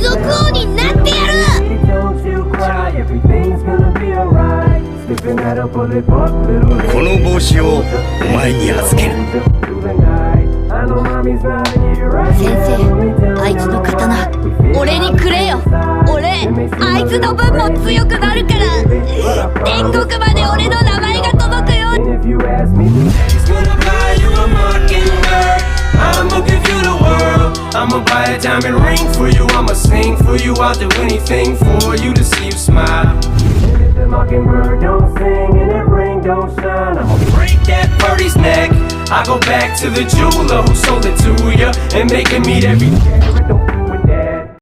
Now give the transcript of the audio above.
族王になってやる。 Don't you cry, everything's gonna be alright. Sniffing at a bullet buck, little この帽子をお前に預ける。 through the night. I know mommy's not here right 先生、あいつの刀俺にくれよ。俺あいつの分も強くなるから。天国まで俺の名前が届くよ。 And if you ask me, He's gonna buy you a mockingbird. I'ma give you the world. I'ma buy a diamond ring for you. I'ma sing for you. I'll do anything for you to see you smile. and if the mockingbird don't sing and that ring don't shine, I'ma Break that birdie's neck. I go back to the jeweler who sold it to ya and make him eat every carrot. Don't